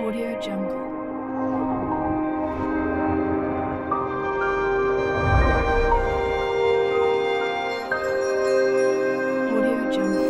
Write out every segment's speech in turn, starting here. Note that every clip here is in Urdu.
Audio Jungle. Audio Jungle.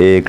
1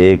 1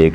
1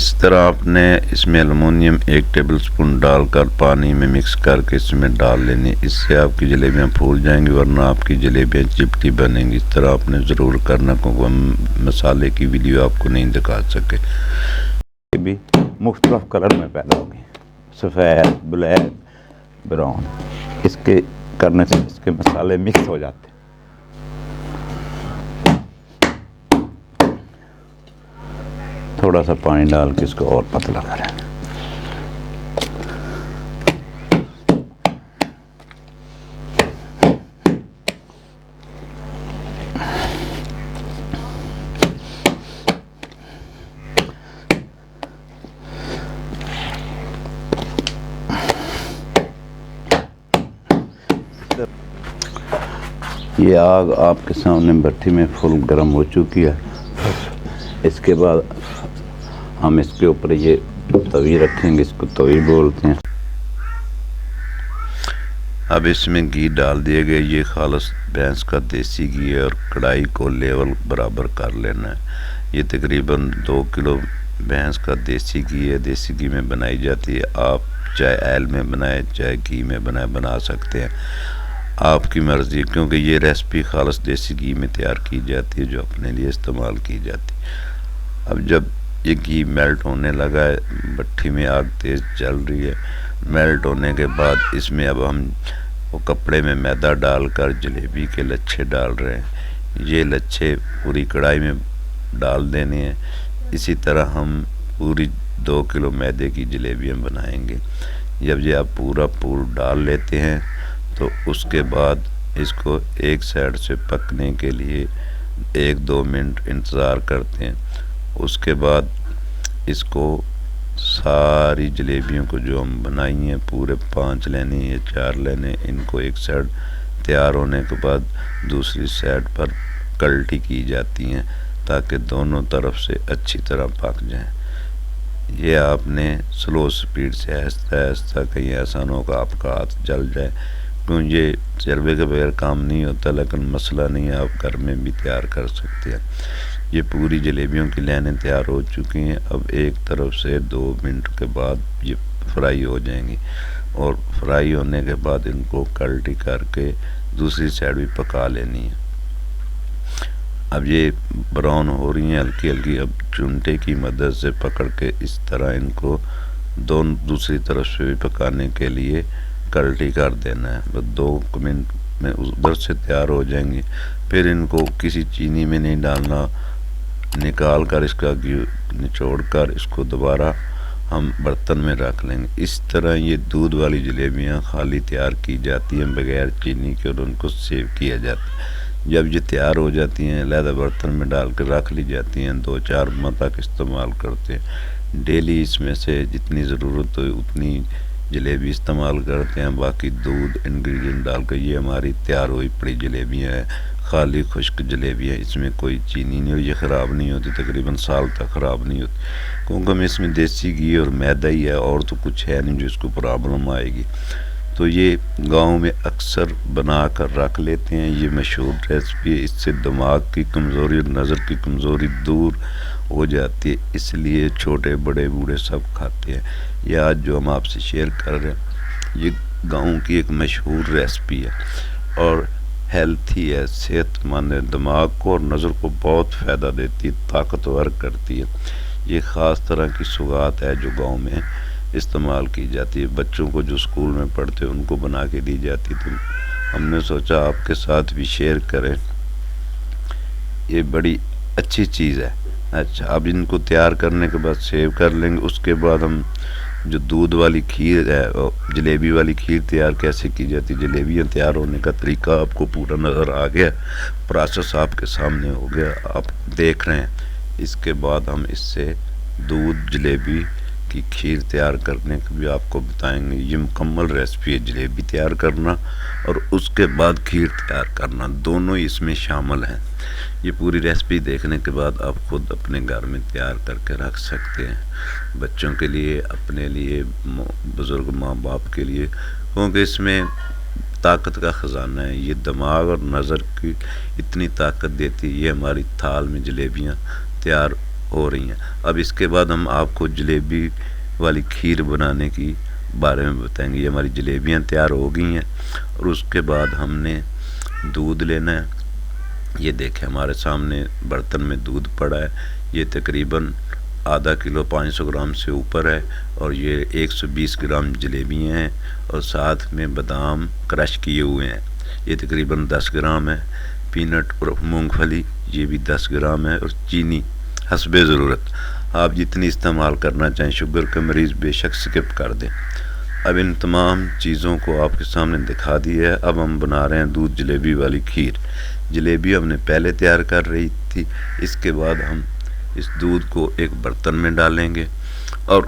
اس طرح آپ نے اس میں الومنیم 1 ٹیبل سپون ڈال کر پانی میں مکس کر کے اس میں ڈال لینی، اس سے آپ کی جلیبیاں پھول جائیں گی، ورنہ آپ کی جلیبیاں چپٹی بنیں گی۔ اس طرح آپ نے ضرور کرنا، کیونکہ ہم مسالے کی ویڈیو آپ کو نہیں دکھا سکے۔ یہ بھی مختلف کلر میں پیدا ہوگی، سفید، بلیک، براؤن۔ اس کے کرنے سے اس کے مسالے مکس ہو جاتے ہیں۔ تھوڑا سا پانی ڈال کے اس کو اور پتلا کریں۔ یہ آگ آپ کے سامنے بھٹی میں فل گرم ہو چکی ہے۔ اس کے بعد ہم اس کے اوپر یہ توی رکھیں گے، اس کو توی بولتے ہیں۔ اب اس میں گھی ڈال دیے گئے، یہ خالص بھینس کا دیسی گھی ہے، اور کڑھائی کو لیول برابر کر لینا ہے۔ یہ تقریباً 2 کلو بھینس کا دیسی گھی ہے، دیسی گھی میں بنائی جاتی ہے۔ آپ چاہے آئل میں بنائیں چاہے گھی میں بنائیں، بنا سکتے ہیں، آپ کی مرضی، کیونکہ یہ ریسپی خالص دیسی گھی میں تیار کی جاتی ہے جو اپنے لیے استعمال کی جاتی ہے۔ اب جب یہ گھی میلٹ ہونے لگا ہے، بھٹی میں آگ تیز چل رہی ہے، میلٹ ہونے کے بعد اس میں اب ہم وہ کپڑے میں میدا ڈال کر جلیبی کے لچھے ڈال رہے ہیں۔ یہ لچھے پوری کڑھائی میں ڈال دینے ہیں۔ اسی طرح ہم پوری 2 کلو میدے کی جلیبیاں بنائیں گے۔ جب یہ آپ پورا پور ڈال لیتے ہیں تو اس کے بعد اس کو ایک سائڈ سے پکنے کے لیے 1-2 منٹ انتظار کرتے ہیں۔ اس کے بعد اس کو ساری جلیبیوں کو جو ہم بنائی ہیں، پورے 5 لینے یا 4 لینے، ان کو ایک سائڈ تیار ہونے کے بعد دوسری سائڈ پر کلٹی کی جاتی ہیں تاکہ دونوں طرف سے اچھی طرح پک جائیں۔ یہ آپ نے سلو سپیڈ سے آہستہ آہستہ، کہیں ایسا نہ ہو کہ آپ کا ہاتھ جل جائے، کیوں یہ تجربے کے بغیر کام نہیں ہوتا، لیکن مسئلہ نہیں ہے، آپ گھر میں بھی تیار کر سکتے ہیں۔ یہ پوری جلیبیوں کی لائنیں تیار ہو چکی ہیں۔ اب ایک طرف سے 2 منٹ کے بعد یہ فرائی ہو جائیں گی، اور فرائی ہونے کے بعد ان کو کلٹی کر کے دوسری سائڈ بھی پکا لینی ہے۔ اب یہ براؤن ہو رہی ہیں ہلکی ہلکی، اب چونٹے کی مدد سے پکڑ کے اس طرح ان کو دوسری طرف سے بھی پکانے کے لیے کلٹی کر دینا ہے۔ بس 2 منٹ میں ادھر سے تیار ہو جائیں گی۔ پھر ان کو کسی چینی میں نہیں ڈالنا، نکال کر اس کا گھی نچوڑ کر اس کو دوبارہ ہم برتن میں رکھ لیں گے۔ اس طرح یہ دودھ والی جلیبیاں خالی تیار کی جاتی ہیں بغیر چینی کے، اور ان کو سیو کیا جاتا ہے۔ جب یہ تیار ہو جاتی ہیں علیحدہ برتن میں ڈال کر رکھ لی جاتی ہیں، 2-4 ماہ تک استعمال کرتے ہیں۔ ڈیلی اس میں سے جتنی ضرورت ہو اتنی جلیبی استعمال کرتے ہیں، باقی دودھ انگریڈینٹ ڈال کر یہ ہماری تیار ہوئی پڑی جلیبیاں ہیں، خالی خشک جلیبیاں، اس میں کوئی چینی نہیں، اور یہ خراب نہیں ہوتی، تقریباً سال تک خراب نہیں ہوتی، کیونکہ ہم اس میں دیسی گھی اور میدا ہی ہے، اور تو کچھ ہے نہیں جو اس کو پرابلم آئے گی۔ تو یہ گاؤں میں اکثر بنا کر رکھ لیتے ہیں، یہ مشہور ریسپی ہے، اس سے دماغ کی کمزوری اور نظر کی کمزوری دور ہو جاتی ہے، اس لیے چھوٹے بڑے بوڑھے سب کھاتے ہیں۔ یہ آج جو ہم آپ سے شیئر کر رہے ہیں یہ گاؤں کی ایک مشہور ریسپی ہے، اور ہیلتھی ہے، صحت مند ہے، دماغ کو اور نظر کو بہت فائدہ دیتی ہے، طاقتور کرتی ہے۔ یہ خاص طرح کی سوغات ہے جو گاؤں میں استعمال کی جاتی ہے، بچوں کو جو اسکول میں پڑھتے ہیں ان کو بنا کے دی جاتی، تو ہم نے سوچا آپ کے ساتھ بھی شیئر کریں۔ یہ بڑی اچھی چیز ہے۔ اچھا، اب ان کو تیار کرنے کے بعد سیو کر لیں گے۔ اس کے بعد ہم جو دودھ والی کھیر ہے، جلیبی والی کھیر تیار کیسے کی جاتی، جلیبیاں تیار ہونے کا طریقہ آپ کو پورا نظر آ گیا، پروسیس آپ کے سامنے ہو گیا، آپ دیکھ رہے ہیں۔ اس کے بعد ہم اس سے دودھ جلیبی کی کھیر تیار کرنے کو بھی آپ کو بتائیں گے۔ یہ مکمل ریسپی ہے، جلیبی تیار کرنا اور اس کے بعد کھیر تیار کرنا، دونوں اس میں شامل ہیں۔ یہ پوری ریسپی دیکھنے کے بعد آپ خود اپنے گھر میں تیار کر کے رکھ سکتے ہیں، بچوں کے لیے، اپنے لیے، بزرگ ماں باپ کے لیے، کیونکہ اس میں طاقت کا خزانہ ہے۔ یہ دماغ اور نظر کی اتنی طاقت دیتی ہے۔ یہ ہماری تھال میں جلیبیاں تیار ہو رہی ہیں۔ اب اس کے بعد ہم آپ کو جلیبی والی کھیر بنانے کی بارے میں بتائیں گے۔ یہ ہماری جلیبیاں تیار ہو گئی ہیں، اور اس کے بعد ہم نے دودھ لینا ہے۔ یہ دیکھیں ہمارے سامنے برتن میں دودھ پڑا ہے، یہ تقریباً آدھا کلو 500 گرام سے اوپر ہے، اور یہ 120 گرام جلیبیاں ہیں، اور ساتھ میں بادام کرش کیے ہوئے ہیں، یہ تقریباً 10 گرام ہے۔ پینٹ اور مونگ پھلی یہ بھی 10 گرام ہے، اور چینی حسب ضرورت، آپ جتنی استعمال کرنا چاہیں۔ شوگر کے مریض بے شک سکپ کر دیں۔ اب ان تمام چیزوں کو آپ کے سامنے دکھا دی ہے۔ اب ہم بنا رہے ہیں دودھ جلیبی والی کھیر۔ جلیبی ہم نے پہلے تیار کر رہی تھی۔ اس کے بعد ہم اس دودھ کو ایک برتن میں ڈالیں گے، اور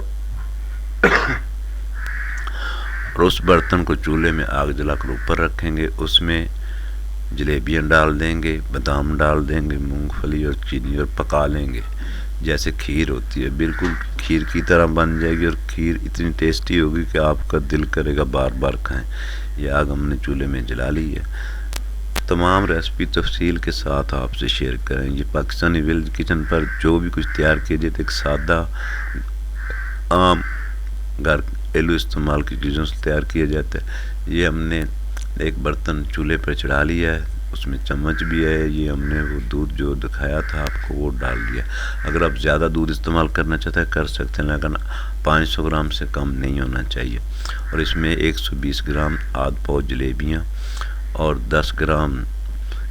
اس برتن کو چولہے میں آگ جلا کر اوپر رکھیں گے۔ اس میں جلیبیاں ڈال دیں گے، بادام ڈال دیں گے، مونگ پھلی اور چینی، اور پکا لیں گے جیسے کھیر ہوتی ہے۔ بالکل کھیر کی طرح بن جائے گی، اور کھیر اتنی ٹیسٹی ہوگی کہ آپ کا دل کرے گا بار بار کھائیں۔ یہ آگ ہم نے چولہے میں جلا لی ہے۔ تمام ریسپی تفصیل کے ساتھ آپ سے شیئر کریں۔ یہ پاکستانی ویلز کچن پر جو بھی کچھ تیار کیے جاتے ایک سادہ عام گھریلو استعمال کی چیزوں سے تیار کیا جاتا ہے۔ یہ ہم نے ایک برتن چولہے پر چڑھا لیا ہے، اس میں چمچ بھی ہے۔ یہ ہم نے وہ دودھ جو دکھایا تھا آپ کو وہ ڈال دیا۔ اگر آپ زیادہ دودھ استعمال کرنا چاہتے ہیں کر سکتے ہیں، لیکن 500 گرام سے کم نہیں ہونا چاہیے۔ اور اس میں 120 گرام آدھ پاؤ جلیبیاں، اور 10 گرام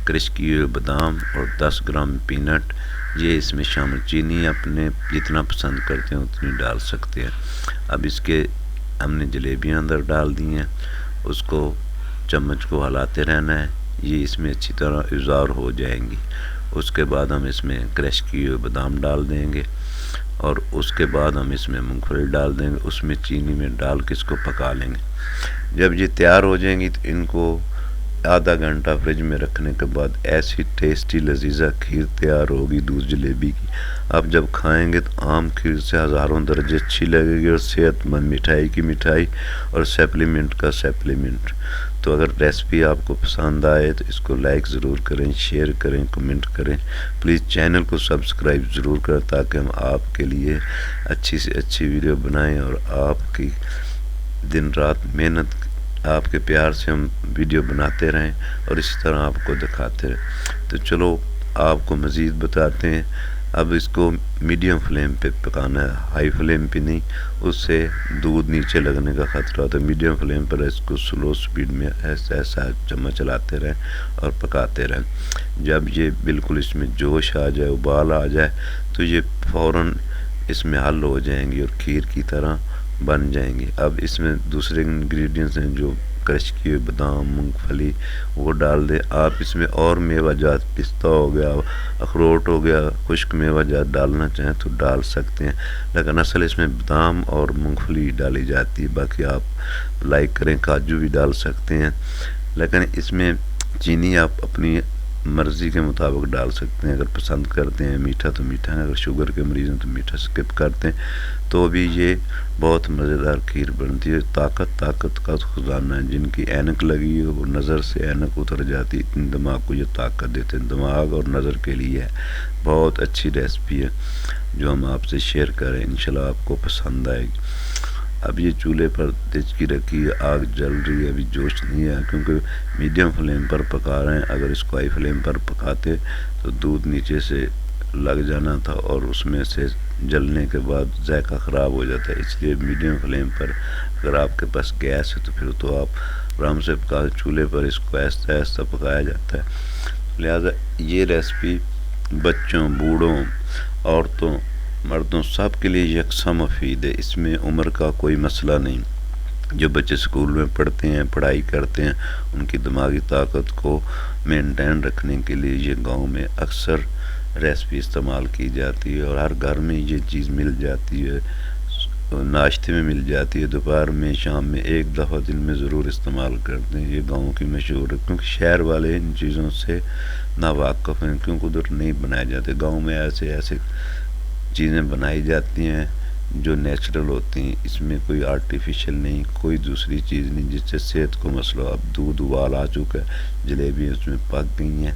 کرش کیے ہوئے بادام، اور 10 گرام پینٹ، یہ اس میں شامل۔ چینی اپنے جتنا پسند کرتے ہیں اتنی ڈال سکتے ہیں۔ اب اس کے ہم نے جلیبیاں اندر ڈال دی ہیں، اس کو چمچ کو ہلاتے رہنا ہے، یہ اس میں اچھی طرح اظہار ہو جائیں گی۔ اس کے بعد ہم اس میں کرش کیے ہوئے بادام ڈال دیں گے، اور اس کے بعد ہم اس میں مونگ پھلی ڈال دیں گے، اس میں چینی میں ڈال کے اس کو پکا لیں گے۔ جب یہ تیار ہو جائیں گی تو ان کو آدھا گھنٹہ فریج میں رکھنے کے بعد ایسی ٹیسٹی لذیذہ کھیر تیار ہوگی دودھ جلیبی کی، آپ جب کھائیں گے تو عام کھیر سے ہزاروں درجے اچھی لگے گی، اور صحت مند مٹھائی کی مٹھائی، اور سپلیمنٹ کا سپلیمنٹ۔ تو اگر ریسپی آپ کو پسند آئے تو اس کو لائک ضرور کریں، شیئر کریں، کمنٹ کریں۔ پلیز چینل کو سبسکرائب ضرور کریں تاکہ ہم آپ کے لیے اچھی سے اچھی ویڈیو بنائیں، اور آپ کی دن رات محنت، آپ کے پیار سے ہم ویڈیو بناتے رہیں، اور اسی طرح آپ کو دکھاتے رہیں۔ تو چلو آپ کو مزید بتاتے ہیں۔ اب اس کو میڈیم فلیم پہ پکانا ہے، ہائی فلیم پہ نہیں، اس سے دودھ نیچے لگنے کا خطرہ ہوتا ہے۔ میڈیم فلیم پر اس کو سلو سپیڈ میں ایسا چمچ چلاتے رہیں اور پکاتے رہیں۔ جب یہ بالکل اس میں جوش آ جائے، ابال آ جائے، تو یہ فوراً اس میں حل ہو جائیں گی اور کھیر کی طرح بن جائیں گی۔ اب اس میں دوسرے انگریڈینٹس ہیں جو کرش کیے بادام، مونگ پھلی، وہ ڈال دیں۔ آپ اس میں اور میوہ جات، پستہ ہو گیا، اخروٹ ہو گیا، خشک میوہ جات ڈالنا چاہیں تو ڈال سکتے ہیں، لیکن اصل اس میں بادام اور مونگ پھلی ڈالی جاتی ہے۔ باقی آپ لائک کریں کاجو بھی ڈال سکتے ہیں، لیکن اس میں چینی آپ اپنی مرضی کے مطابق ڈال سکتے ہیں۔ اگر پسند کرتے ہیں میٹھا تو میٹھا، اگر شوگر کے مریض ہیں تو میٹھا سکپ کرتے ہیں، تو بھی یہ بہت مزیدار کھیر بنتی ہے۔ طاقت کا خزانہ ہے، جن کی اینک لگی ہے وہ نظر سے اینک اتر جاتی، اتنی دماغ کو یہ طاقت دیتے ہیں۔ دماغ اور نظر کے لیے ہے، بہت اچھی ریسپی ہے جو ہم آپ سے شیئر کریں، انشاءاللہ آپ کو پسند آئے گی۔ اب یہ چولہے پر دیچکی رکھی ہے، آگ جل رہی ہے، ابھی جوش نہیں ہے کیونکہ میڈیم فلیم پر پکا رہے ہیں۔ اگر اس کو ہائی فلیم پر پکاتے تو دودھ نیچے سے لگ جانا تھا، اور اس میں سے جلنے کے بعد ذائقہ خراب ہو جاتا ہے۔ اس لیے میڈیم فلیم پر، اگر آپ کے پاس گیس ہے تو پھر تو آپ آرام سے پکا، چولہے پر اس کو آہستہ آہستہ پکایا جاتا ہے۔ لہٰذا یہ ریسپی بچوں، بوڑھوں، عورتوں، مردوں سب کے لیے یکساں مفید ہے۔ اس میں عمر کا کوئی مسئلہ نہیں۔ جو بچے اسکول میں پڑھتے ہیں، پڑھائی کرتے ہیں، ان کی دماغی طاقت کو مینٹین رکھنے کے لیے یہ گاؤں میں اکثر ریسپی استعمال کی جاتی ہے، اور ہر گھر میں یہ چیز مل جاتی ہے، ناشتے میں مل جاتی ہے، دوپہر میں، شام میں ایک دفعہ دن میں ضرور استعمال کرتے ہیں۔ یہ گاؤں کی مشہور ہے، کیونکہ شہر والے ان چیزوں سے ناواقف ہیں، کیونکہ ادھر نہیں بنائے جاتے۔ گاؤں میں ایسے چیزیں بنائی جاتی ہیں جو نیچرل ہوتی ہیں، اس میں کوئی آرٹیفیشل نہیں، کوئی دوسری چیز نہیں جس سے صحت کو مسئلہ۔ اب دودھ ابال آ چکا ہے، جلیبی اس میں پک گئی ہیں،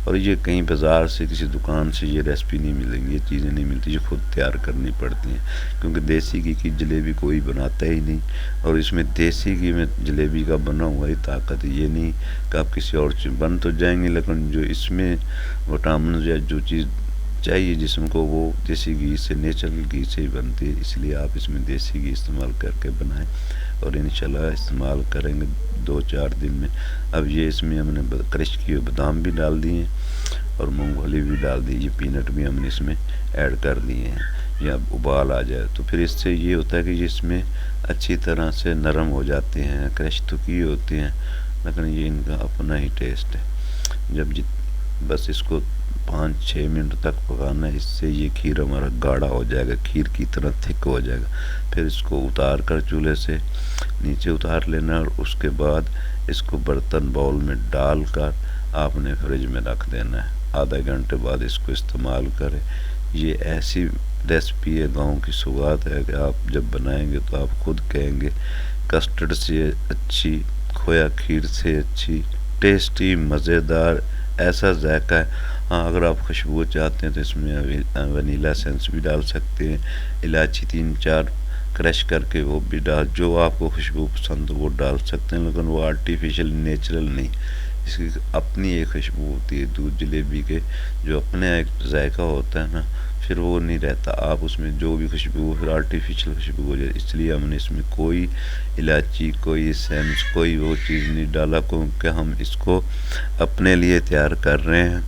اور یہ کہیں بازار سے کسی دکان سے یہ ریسپی نہیں ملیں گی، یہ چیزیں نہیں ملتی، یہ خود تیار کرنی پڑتی ہیں، کیونکہ دیسی گھی کی جلیبی کوئی بناتا ہی نہیں، اور اس میں دیسی گھی میں جلیبی کا بنا ہوا ہی طاقت ہے، یہ نہیں کہ آپ کسی اور چیز بن تو جائیں گے، لیکن جو اس میں وٹامنز یا جو چیز چاہیے جسم کو وہ دیسی گھی سے، نیچرل گھی سے ہی بنتی ہے، اس لیے آپ اس میں دیسی گھی استعمال کر کے بنائیں، اور انشاءاللہ استعمال کریں گے 2-4 دن میں۔ اب یہ اس میں ہم نے کرش کیے بادام بھی ڈال دیے ہیں اور مونگ پھلی بھی ڈال دی، یہ پینٹ بھی ہم نے اس میں ایڈ کر دیے ہیں، یہ اب ابال آ جائے تو پھر اس سے یہ ہوتا ہے کہ یہ اس میں اچھی طرح سے نرم ہو جاتے ہیں، کرش تو کیے ہوتے ہیں لیکن یہ ان کا اپنا ہی ٹیسٹ ہے۔ جب بس اس کو 5-6 منٹ تک پکانا ہے، اس سے یہ کھیر ہمارا گاڑھا ہو جائے گا، کھیر کی طرح تھک ہو جائے گا، پھر اس کو اتار کر چولہے سے نیچے اتار لینا، اور اس کے بعد اس کو برتن باؤل میں ڈال کر آپ نے فریج میں رکھ دینا ہے، آدھا گھنٹے بعد اس کو استعمال کریں۔ یہ ایسی ریسپی ہے، گاؤں کی سوغات ہے کہ آپ جب بنائیں گے تو آپ خود کہیں گے کسٹرڈ سے اچھی، کھویا کھیر سے اچھی، ٹیسٹی، مزیدار، ایسا ذائقہ ہے۔ ہاں اگر آپ خوشبو چاہتے ہیں تو اس میں ونیلا سینس بھی ڈال سکتے ہیں، الائچی 3-4 کرش کر کے وہ بھی جو آپ کو خوشبو پسند ہو وہ ڈال سکتے ہیں، لیکن وہ آرٹیفیشل نیچرل نہیں، اس کی اپنی ایک خوشبو ہوتی ہے دودھ جلیبی کے، جو اپنے ایک ذائقہ ہوتا ہے نا، پھر وہ نہیں رہتا، آپ اس میں جو بھی خوشبو ہو پھر آرٹیفیشل خوشبو ہو جائے، اس لیے ہم نے اس میں کوئی الائچی، کوئی سینس، کوئی وہ چیز نہیں ڈالا، کیونکہ ہم اس کو اپنے لیے تیار کر رہے ہیں،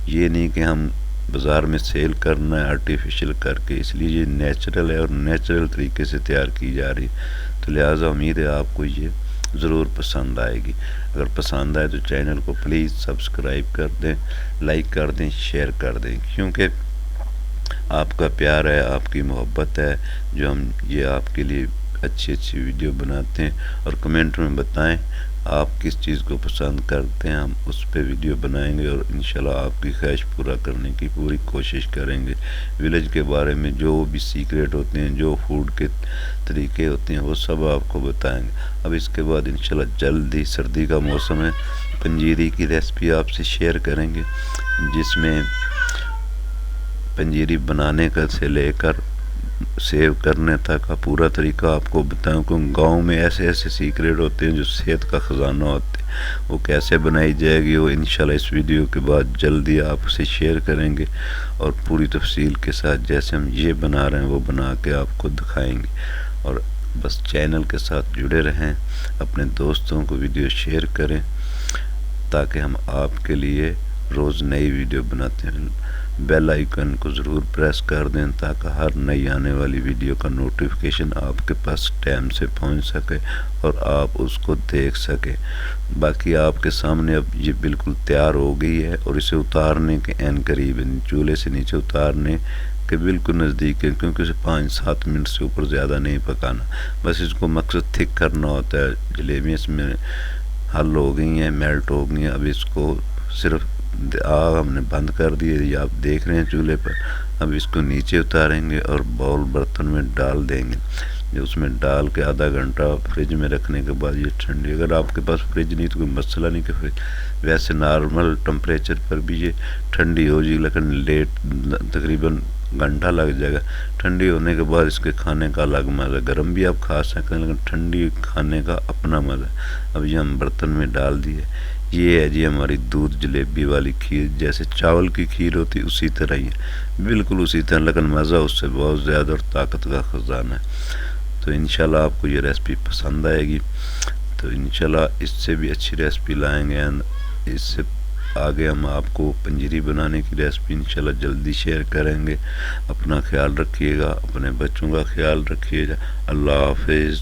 یہ نہیں کہ ہم بازار میں سیل کرنا ہے آرٹیفیشل کر کے، اس لیے یہ نیچرل ہے اور نیچرل طریقے سے تیار کی جا رہی ہے، تو لہٰذا امید ہے آپ کو یہ ضرور پسند آئے گی۔ اگر پسند آئے تو چینل کو پلیز سبسکرائب کر دیں، لائک کر دیں، شیئر کر دیں، کیونکہ آپ کا پیار ہے، آپ کی محبت ہے جو ہم یہ آپ کے لیے اچھی ویڈیو بناتے ہیں، اور کمنٹ میں بتائیں آپ کس چیز کو پسند کرتے ہیں، ہم اس پہ ویڈیو بنائیں گے اور انشاءاللہ آپ کی خواہش پورا کرنے کی پوری کوشش کریں گے۔ ولیج کے بارے میں جو بھی سیکریٹ ہوتے ہیں، جو فوڈ کے طریقے ہوتے ہیں، وہ سب آپ کو بتائیں گے۔ اب اس کے بعد انشاءاللہ جلدی، سردی کا موسم ہے، پنجیری کی ریسپی آپ سے شیئر کریں گے، جس میں پنجیری بنانے کا سے لے کر سیو کرنے تک کا پورا طریقہ آپ کو بتاؤں، کہ گاؤں میں ایسے سیکریٹ ہوتے ہیں جو صحت کا خزانہ ہوتے ہیں، وہ کیسے بنائی جائے گی وہ انشاءاللہ اس ویڈیو کے بعد جلدی آپ سے شیئر کریں گے، اور پوری تفصیل کے ساتھ جیسے ہم یہ بنا رہے ہیں وہ بنا کے آپ کو دکھائیں گے۔ اور بس چینل کے ساتھ جڑے رہیں، اپنے دوستوں کو ویڈیو شیئر کریں تاکہ ہم آپ کے لیے روز نئی ویڈیو بناتے ہیں۔ بیل آئیکن کو ضرور پریس کر دیں تاکہ ہر نئی آنے والی ویڈیو کا نوٹیفیکیشن آپ کے پاس ٹائم سے پہنچ سکے اور آپ اس کو دیکھ سکیں۔ باقی آپ کے سامنے اب یہ بالکل تیار ہو گئی ہے، اور اسے اتارنے کے عین قریب، چولہے سے نیچے اتارنے کے بالکل نزدیک ہے، کیونکہ اسے 5-7 منٹ سے اوپر زیادہ نہیں پکانا، بس اس کو مقصد تھک کرنا ہوتا ہے۔ جلیبی اس میں حل ہو گئی ہیں، میلٹ ہو گئی ہیں، اب اس کو صرف آگ ہم نے بند کر دی ہے، یہ آپ دیکھ رہے ہیں چولہے پر، اب اس کو نیچے اتاریں گے اور باؤل برتن میں ڈال دیں گے، اس میں ڈال کے آدھا گھنٹہ فریج میں رکھنے کے بعد یہ ٹھنڈی، اگر آپ کے پاس فریج نہیں تو کوئی مسئلہ نہیں کہ فریج، ویسے نارمل ٹمپریچر پر بھی یہ ٹھنڈی ہو جائے، لیکن لیٹ تقریباً گھنٹہ لگ جائے گا، ٹھنڈی ہونے کے بعد اس کے کھانے کا الگ مزہ، گرم بھی آپ کھا سکتے ہیں لیکن ٹھنڈی کھانے کا اپنا مزہ۔ اب یہ ہم برتن میں ڈال دیے، یہ ہے جی ہماری دودھ جلیبی والی کھیر، جیسے چاول کی کھیر ہوتی اسی طرح ہی ہے، بالکل اسی طرح، لیکن مزہ اس سے بہت زیادہ اور طاقت کا خزانہ ہے۔ تو انشاءاللہ آپ کو یہ ریسپی پسند آئے گی، تو انشاءاللہ اس سے بھی اچھی ریسپی لائیں گے، اس سے آگے ہم آپ کو پنجیری بنانے کی ریسپی انشاءاللہ جلدی شیئر کریں گے۔ اپنا خیال رکھیے گا، اپنے بچوں کا خیال رکھیے گا۔ اللہ حافظ۔